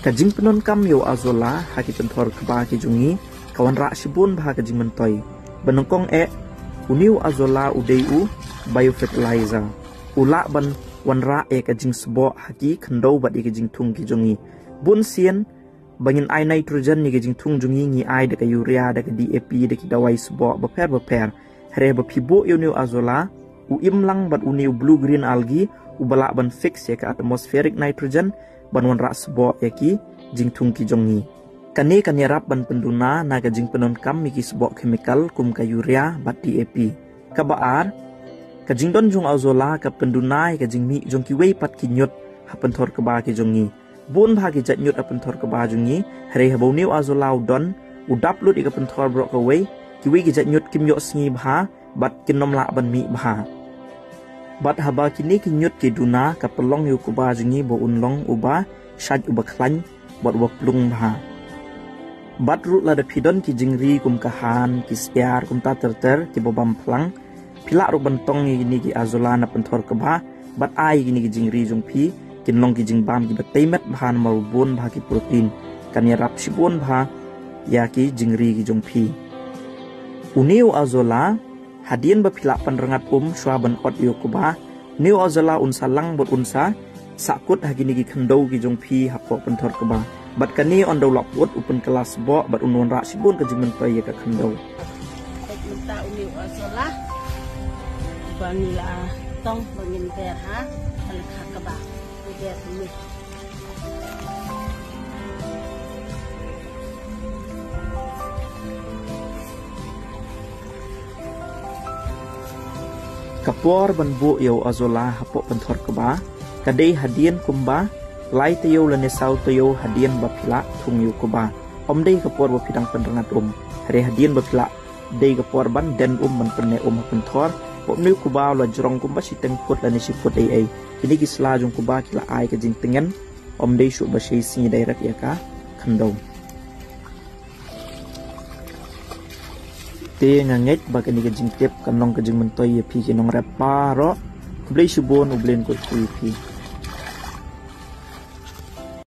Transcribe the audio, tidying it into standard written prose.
Kajing penon kam yo azola haki pentor keba ki jungi kawan rak sibun bah kajing mentoy benengkong uniu azola udeu biofertilizer ula ban wanra kajing sebo haki kendo bat kajing tung ki jungi bun sien bangin ai nitrogen ni kajing tung jungi ngi ai de urea de DAP de dawai sebo beper hare ba pibo uniu azola u imlang bat uniu blue green algae ubala ban fix ya ke atmospheric nitrogen ban wanra sebo ki jingtung ki jongi kani kanyarap ban penduna naga jing penon kam miki sebo chemical kum ka urea bat DAP kabaar ka jingdon jung azola ka penduna ka jingmi jong ki wei pat ki nyot hapenthor ka ba ki jongi bun bha ki jat nyot hapenthor ka ba jongi hare habau new azola udon udap lut ka penthor bro ka wei ki wei ki jat nyot kim yo sngi bha bat kinom la ban mi bha bat haba kini ki nyot ki duna ka pelong yu ku ba jongi bo unlong uba shaj uba klan bot wak plung bha bat ru la da pidon ki jingri kum kahan ki spiar kum ta ter ki bobam plang pila ru bentong ni ki azola na penthor ka ba bat ai ni ki jingri jong phi kin long ki jingbam ki bataimet bhan mau bon bha ki protein kan ya rap sibon bha ya ki jingri ki jong phi uniu azola hadien ba pila panrengat shwa ban ot yo ku ba niu azola unsa lang bot unsa sakut hagini ki khendau ki jong phi hapo penthor ka ba bat kani on do laput upun kelas bo bat unun ra sibun ka jimen pa ya ka khendau minta uniu azola banila tong bangin ter ha alkha ka ba dia ni kapor ban bu yo azola hapo penthor ka ba kadai hadien kumba lai tayo lane sau tayo hadien bapila thung yu kuba omdei kapor bo pidang penrengat hare hadien bapila dei kapor ban den ban penne penthor omni kuba la jrong kumba siteng put lane siput ai kini kisla jong kuba kila ai ka jing tengen omdei shu ba shei si direct ya ka khandau te nganget ba kini ka jing tep kanong ka jing mentoy ya phi kinong rap paro blei subon ublen ko pi